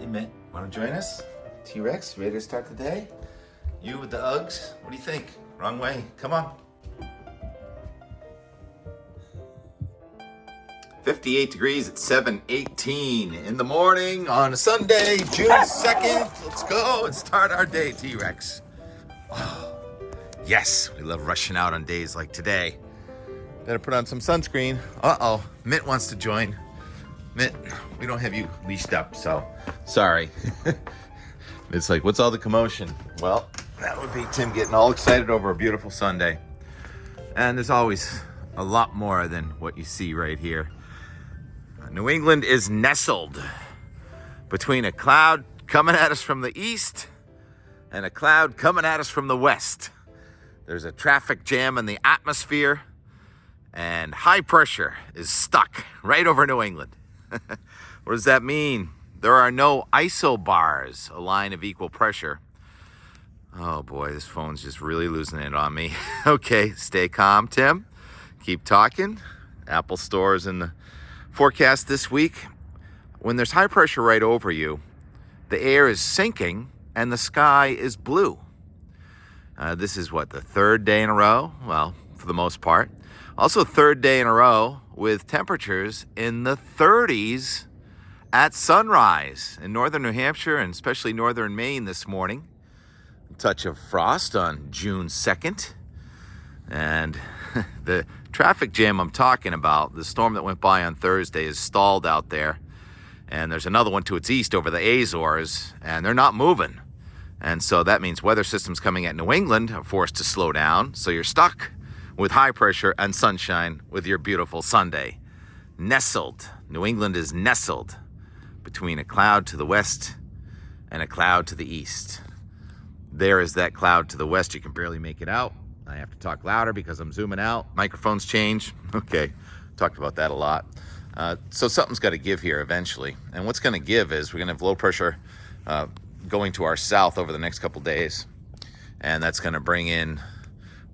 Hey, Mitt, want to join us? T-Rex, ready to start the day? You with the Uggs? What do you think? Wrong way. Come on. 58 degrees at 7:18 in the morning on a Sunday, June 2nd. Let's go and start our day, T-Rex. Oh, yes, we love rushing out on days like today. Better put on some sunscreen. Uh-oh, Mitt wants to join. Mitt, we don't have you leashed up, so sorry. It's like, what's all the commotion? Well, that would be Tim getting all excited over a beautiful Sunday. And there's always a lot more than what you see right here. New England is nestled between a cloud coming at us from the east and a cloud coming at us from the west. There's a traffic jam in the atmosphere, and high pressure is stuck right over New England. What does that mean? There are no isobars, a line of equal pressure. Oh boy, this phone's just really losing it on me. Okay, stay calm, Tim. Keep talking. Apple Store's in the forecast this week. When there's high pressure right over you, the air is sinking and the sky is blue. This is what, the third day in a row? Well, for the most part. Also, third day in a row with temperatures in the 30s at sunrise in northern New Hampshire and especially northern Maine this morning. A touch of frost on June 2nd. And the traffic jam I'm talking about, the storm that went by on Thursday, is stalled out there. And there's another one to its east over the Azores, and they're not moving. And so that means weather systems coming at New England are forced to slow down. So you're stuck with high pressure and sunshine with your beautiful Sunday. Nestled. New England is nestled between a cloud to the west and a cloud to the east. There is that cloud to the west. You can barely make it out. I have to talk louder because I'm zooming out. Microphones change. Okay, talked about that a lot. So something's got to give here eventually. And what's going to give is we're going to have low pressure going to our south over the next couple days. And that's going to bring in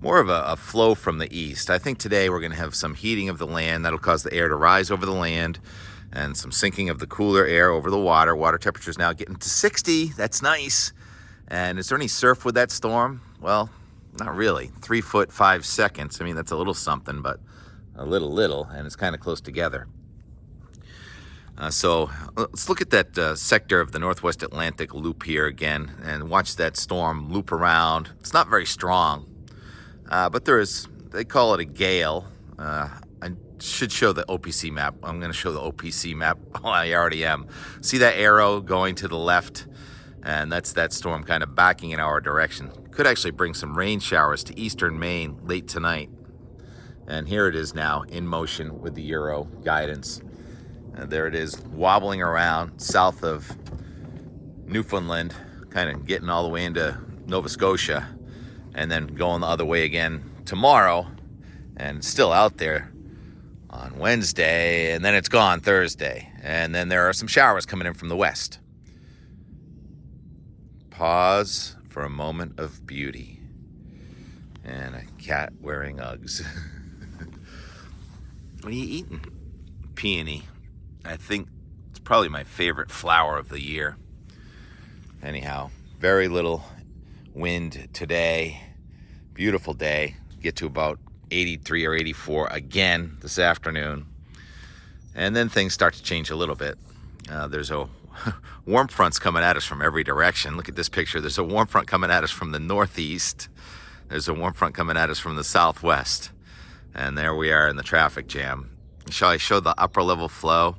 more of a flow from the east. I think today we're going to have some heating of the land. That'll cause the air to rise over the land and some sinking of the cooler air over the water. Water temperatures now getting to 60. That's nice. And is there any surf with that storm? Well, not really. 3 foot 5 seconds. I mean, that's a little something, but a little, and it's kind of close together. So let's look at that sector of the Northwest Atlantic loop here again and watch that storm loop around. It's not very strong, but they call it a gale. I should show the OPC map. I'm going to show the OPC map. Oh, I already am. See that arrow going to the left? And that's that storm kind of backing in our direction. Could actually bring some rain showers to eastern Maine late tonight. And here it is now in motion with the Euro guidance. And there it is wobbling around south of Newfoundland, kind of getting all the way into Nova Scotia, and then going the other way again tomorrow, and still out there on Wednesday, and then it's gone Thursday. And then there are some showers coming in from the west. Pause for a moment of beauty. And a cat wearing Uggs. What are you eating? Peony. I think it's probably my favorite flower of the year. Anyhow, very little wind today. Beautiful day. Get to about 83 or 84 again this afternoon. And then things start to change a little bit. There's a warm front's coming at us from every direction. Look at this picture. There's a warm front coming at us from the northeast. There's a warm front coming at us from the southwest. And there we are in the traffic jam. Shall I show the upper level flow?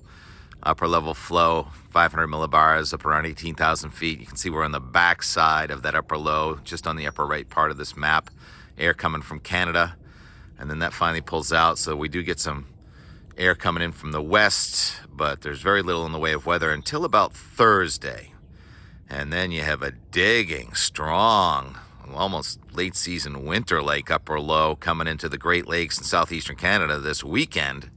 Upper level flow, 500 millibars up around 18,000 feet. You can see we're on the back side of that upper low, just on the upper right part of this map. Air coming from Canada. And then that finally pulls out. So we do get some air coming in from the west, but there's very little in the way of weather until about Thursday. And then you have a digging, strong, almost late season winter-like upper low coming into the Great Lakes in southeastern Canada this weekend.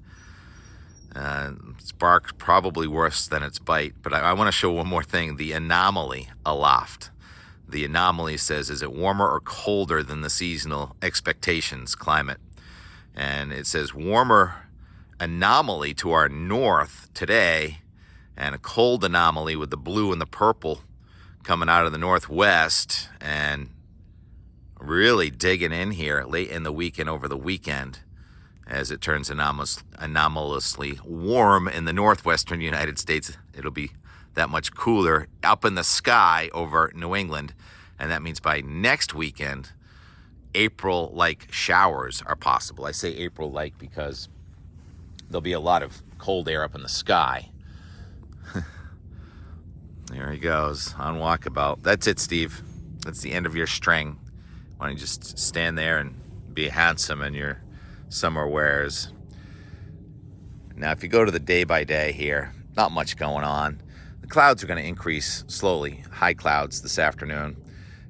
Its bark probably worse than its bite, but I want to show one more thing, the anomaly aloft. The anomaly says, is it warmer or colder than the seasonal expectations climate? And it says warmer anomaly to our north today and a cold anomaly with the blue and the purple coming out of the northwest and really digging in here late in the week and over the weekend as it turns anomalously warm in the northwestern United States. It'll be that much cooler up in the sky over New England, and that means by next weekend, April-like showers are possible. I say April-like because there'll be a lot of cold air up in the sky. There he goes on walkabout. That's it, Steve. That's the end of your string. Why don't you just stand there and be handsome in your summer wears. Now, if you go to the day-by-day here, not much going on. The clouds are going to increase slowly. High clouds this afternoon.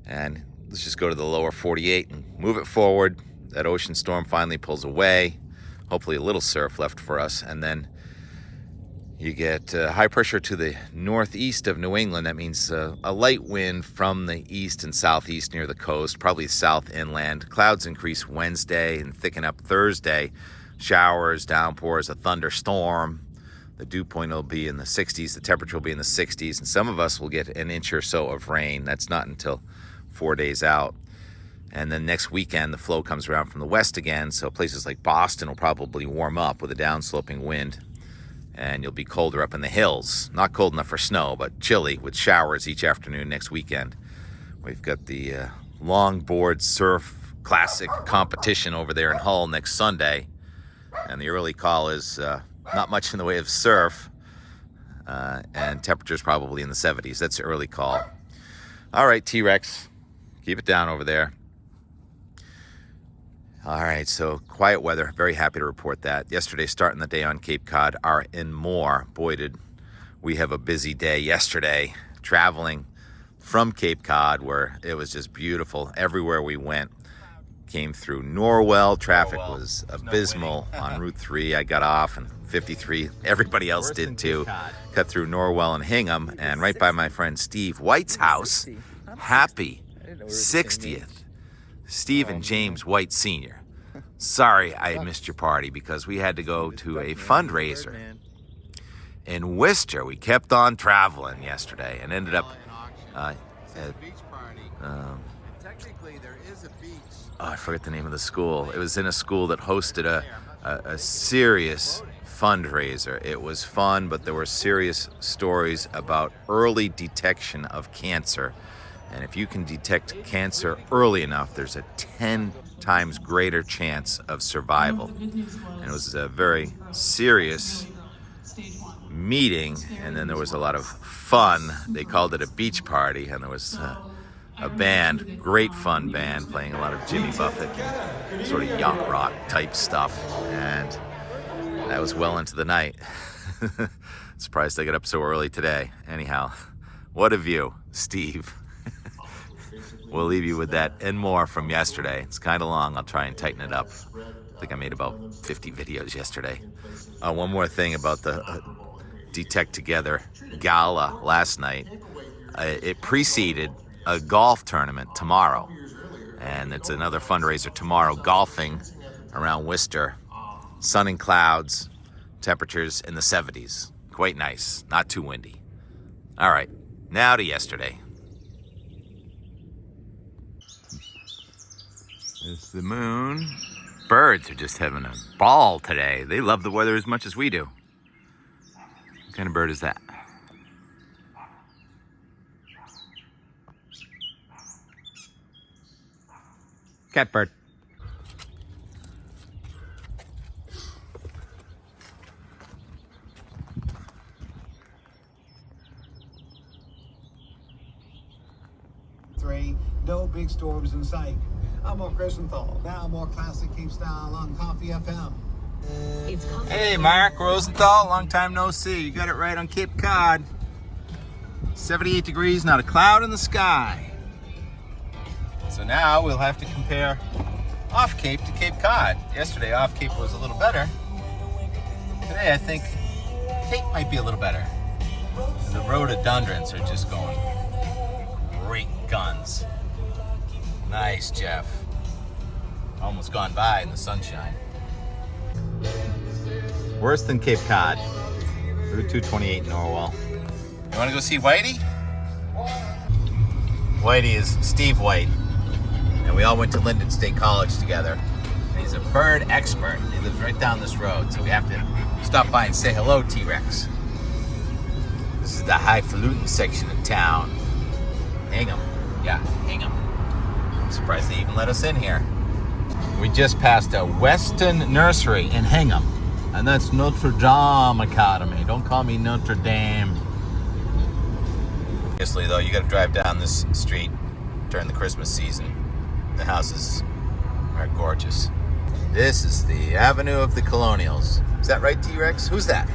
And let's just go to the lower 48 and move it forward. That ocean storm finally pulls away. Hopefully a little surf left for us. And then you get high pressure to the northeast of New England. That means a light wind from the east and southeast near the coast, probably south inland. Clouds increase Wednesday and thicken up Thursday. Showers, downpours, a thunderstorm. The dew point will be in the 60s. The temperature will be in the 60s. And some of us will get an inch or so of rain. That's not until 4 days out. And then next weekend, the flow comes around from the west again. So places like Boston will probably warm up with a downsloping wind. And you'll be colder up in the hills. Not cold enough for snow, but chilly with showers each afternoon next weekend. We've got the longboard surf classic competition over there in Hull next Sunday. And the early call is not much in the way of surf. And temperatures probably in the 70s. That's the early call. All right, T-Rex. Keep it down over there. All right, so quiet weather. Very happy to report that. Yesterday, starting the day on Cape Cod, are in more. Boy, did we have a busy day yesterday traveling from Cape Cod, where it was just beautiful. Everywhere we went. Came through Norwell. Traffic was abysmal on Route 3. I got off, and 53. Everybody else did too. Cut through Norwell and Hingham, and right by my friend Steve White's house. Happy 60th. Steve and James White Sr. Sorry I missed your party because we had to go to a fundraiser in Worcester. We kept on traveling yesterday and ended up at Technically, there is a beach. I forget the name of the school. It was in a school that hosted a serious fundraiser. It was fun, but there were serious stories about early detection of cancer. And if you can detect cancer early enough, there's a 10 times greater chance of survival. And it was a very serious meeting, and then there was a lot of fun. They called it a beach party, and there was a band, great fun band, playing a lot of Jimmy Buffett, sort of yacht rock type stuff. And that was well into the night. Surprised I got up so early today. Anyhow, what a view, Steve. We'll leave you with that and more from yesterday. It's kind of long. I'll try and tighten it up. I think I made about 50 videos yesterday. One more thing about the Detect Together Gala last night. It preceded a golf tournament tomorrow. And it's another fundraiser tomorrow, golfing around Worcester. Sun and clouds, temperatures in the 70s. Quite nice, not too windy. All right, now to yesterday. There's the moon. Birds are just having a ball today. They love the weather as much as we do. What kind of bird is that? Catbird. No big storms in sight. I'm Mark Rosenthal. Now more classic Cape style on Coffee FM. Hey, Mark Rosenthal, long time no see. You got it right on Cape Cod. 78 degrees, not a cloud in the sky. So now we'll have to compare off Cape to Cape Cod. Yesterday off Cape was a little better. Today I think Cape might be a little better. The rhododendrons are just going great guns. Nice, Jeff. Almost gone by in the sunshine. Worse than Cape Cod. Route 228 Norwell. You want to go see Whitey? Whitey is Steve White, and we all went to Linden State College together. He's a bird expert. He lives right down this road, so we have to stop by and say hello, T-Rex. This is the highfalutin section of town. Hingham. Yeah, Hingham. I'm surprised they even let us in here. We just passed a Weston Nursery in Hingham, and that's Notre Dame Academy. Don't call me Notre Dame. Obviously, though, you got to drive down this street during the Christmas season. The houses are gorgeous. This is the Avenue of the Colonials. Is that right, T-Rex? Who's that?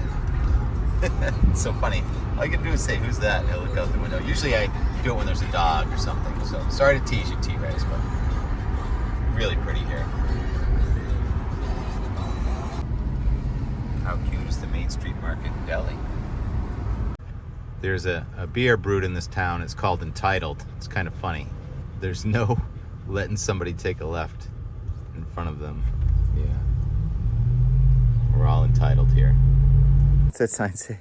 It's so funny. All you can do is say, who's that? And he'll look out the window. Usually I do it when there's a dog or something. So sorry to tease you, T-Rex, but really pretty here. How cute is the Main Street Market Deli? There's a beer brewed in this town. It's called Entitled. It's kind of funny. There's no letting somebody take a left in front of them. Yeah. We're all entitled here. What's that sign say?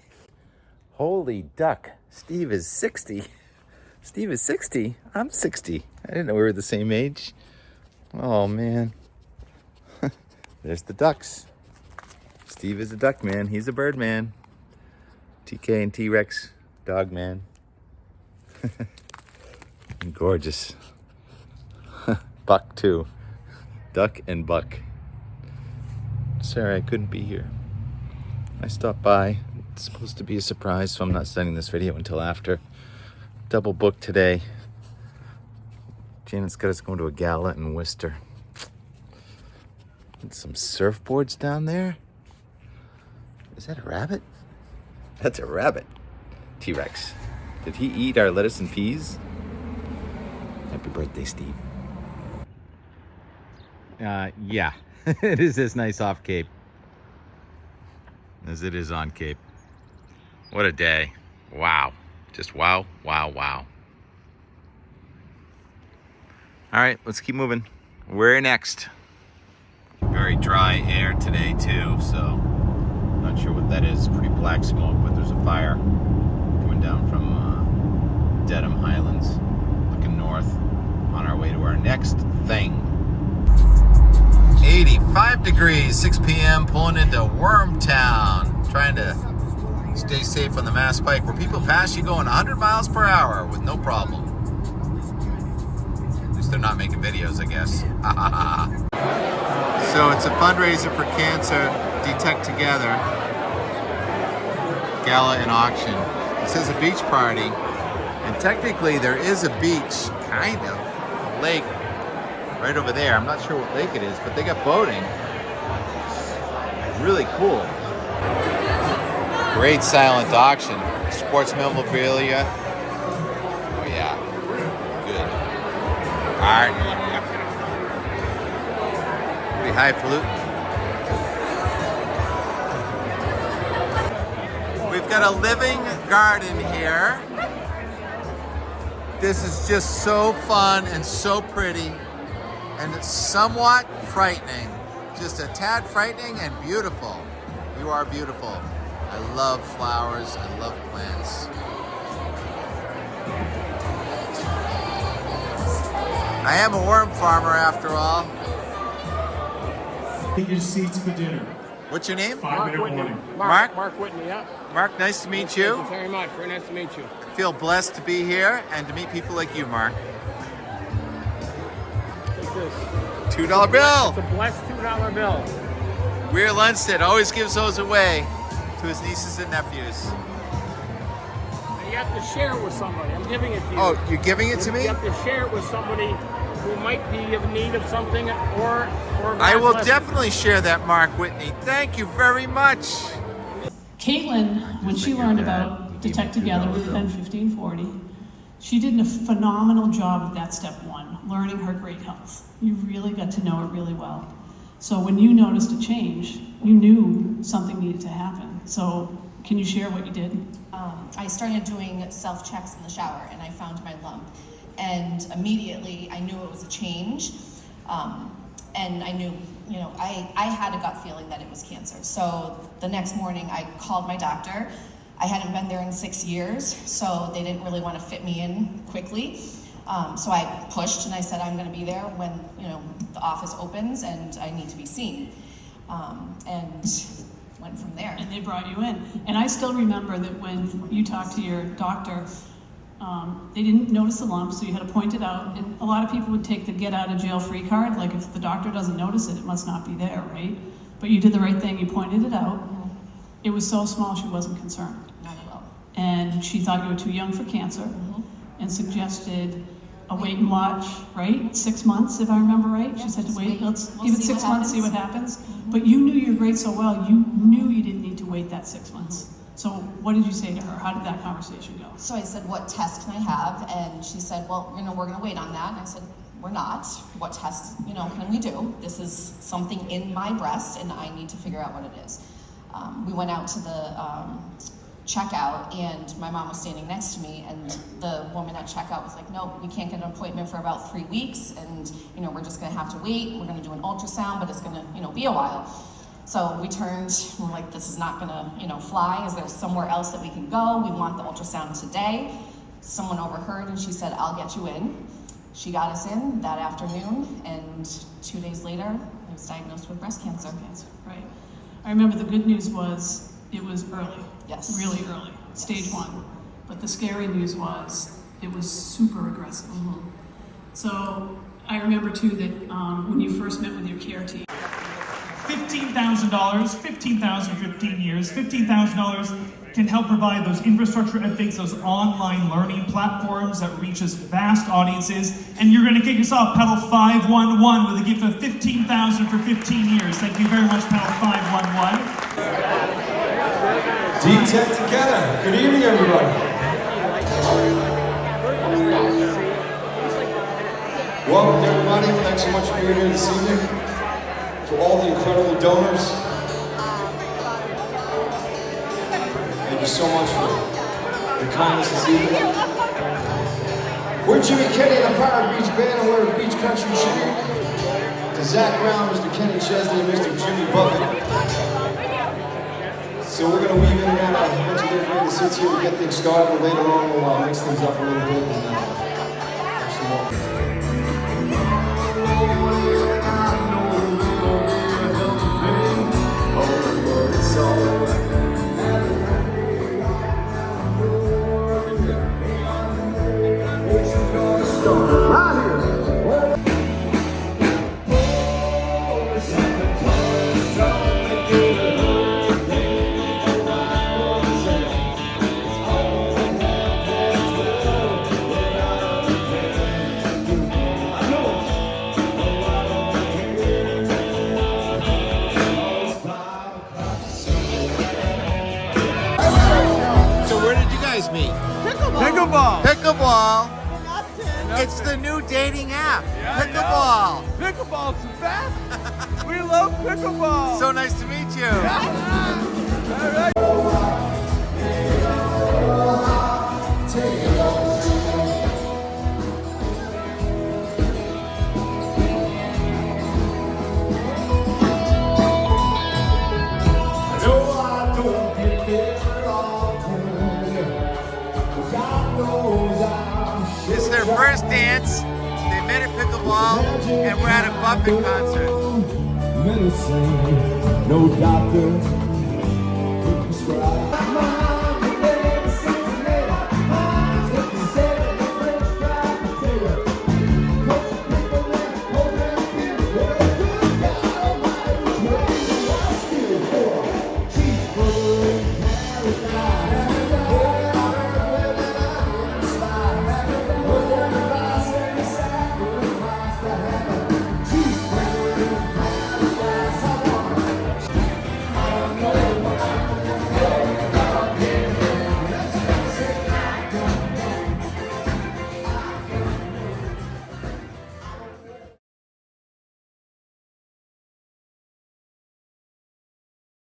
Holy duck. Steve is 60. Steve is 60? I'm 60. I didn't know we were the same age. Oh, man. There's the ducks. Steve is a duck man. He's a bird man. TK and T-Rex, dog man. Gorgeous. Buck too. Duck and buck. Sorry I couldn't be here. I stopped by. It's supposed to be a surprise, so I'm not sending this video until after. Double booked today. Janet's got us going to a gala in Worcester. And some surfboards down there. Is that a rabbit? That's a rabbit. T-Rex. Did he eat our lettuce and peas? Happy birthday, Steve. Yeah. It is as nice off Cape as it is on Cape. What a day. Wow. Just wow, wow, wow. All right, let's keep moving. Where next? Very dry air today too, so not sure what that is. Pretty black smoke, but there's a fire coming down from Dedham Highlands, looking north on our way to our next thing. 85 degrees, 6 p.m., pulling into Wormtown, trying to stay safe on the Mass Pike, where people pass you going 100 miles per hour with no problem. At least they're not making videos, I guess. So it's a fundraiser for cancer. Detect Together. Gala and Auction. It says a beach party, and technically there is a beach, kind of, a lake right over there. I'm not sure what lake it is, but they got boating. Really cool. Great silent auction. Sports memorabilia. Oh yeah. Good. Art. Pretty highfalutin. We've got a living garden here. This is just so fun and so pretty, and it's somewhat frightening. Just a tad frightening and beautiful. You are beautiful. I love flowers. I love plants. I am a worm farmer after all. Take your seats for dinner. What's your name? 5-minute warning. Mark? Mark Whitney, yeah. Mark, nice to meet Thank you. you very much. Very nice to meet you. I feel blessed to be here and to meet people like you, Mark. What's this? $2 bill. It's a blessed $2 bill. Weir Lundstedt always gives those away to his nieces and nephews. And you have to share it with somebody. I'm giving it to you. Oh, you're giving it to me? You have to share it with somebody who might be in need of something or I will less. definitely share that, Mark Whitney. Thank you very much. Caitlin, when she learned about Detect Together with Pen 1540, she did a phenomenal job of that step one, learning her great health. You really got to know it really well. So when you noticed a change, you knew something needed to happen. So can you share what you did? I started doing self-checks in the shower and I found my lump. And immediately I knew it was a change. And I knew you know, I had a gut feeling that it was cancer. So the next morning I called my doctor. I hadn't been there in 6 years, so they didn't really want to fit me in quickly. So I pushed and I said, I'm going to be there when, you know, the office opens and I need to be seen. And went from there. And they brought you in. And I still remember that when you talked to your doctor, they didn't notice the lump, so you had to point it out. And a lot of people would take the get out of jail free card, like if the doctor doesn't notice it, it must not be there, right? But you did the right thing, you pointed it out. It was so small she wasn't concerned. Not at all. And she thought you were too young for cancer and suggested a wait and watch, right? 6 months, if I remember right. Yeah, she said to just wait, wait. let's We'll give it see 6 what months, see what happens. happens. But you knew your grade so well, you knew you didn't need to wait that 6 months. So what did you say to her? How did that conversation go? So I said, what test can I have? And she said, well, you know, we're going to wait on that. And I said, we're not. What test, you know, can we do? This is something in my breast and I need to figure out what it is. We went out to the checkout and my mom was standing next to me and the woman at checkout was like, no, we can't get an appointment for about 3 weeks and, you know, we're just going to have to wait. We're going to do an ultrasound, but it's going to, you know, be a while. So we turned, we're like, this is not gonna, you know, fly. Is there somewhere else that we can go? We want the ultrasound today. Someone overheard and she said, I'll get you in. She got us in that afternoon and 2 days later, I was diagnosed with breast cancer. Right. I remember the good news was it was early. Yes. Really early, stage 1. But the scary news was it was super aggressive. So I remember too that when you first met with your care team, $15,000, 15 years, $15,000 can help provide those infrastructure updates, those online learning platforms that reaches vast audiences, and you're going to get yourself Pedal 511 with a gift of $15,000 for 15 years. Thank you very much, Pedal 511. D-Tech together. Good evening, everybody. Welcome, everybody. Thanks so much for being here this evening. To all the incredible donors, thank you so much for the kindness this evening. We're Jimmy Kenny and the Pirate Beach Band, and we're a beach country tribute to Zach Brown, Mr. Kenny Chesney, and Mr. Jimmy Buffett. So we're going to weave in and out a bunch of different great sits here to get things started, and later on we'll mix things up a little bit and have some more. Meet? Pickleball. Pickleball. It's the new dating app. Pickleball. Pickleball's the best. We love pickleball. So nice to meet you. All right. This is their first dance. They met at pickleball, and we're at a Buffett concert. Medicine, no doctor could prescribe.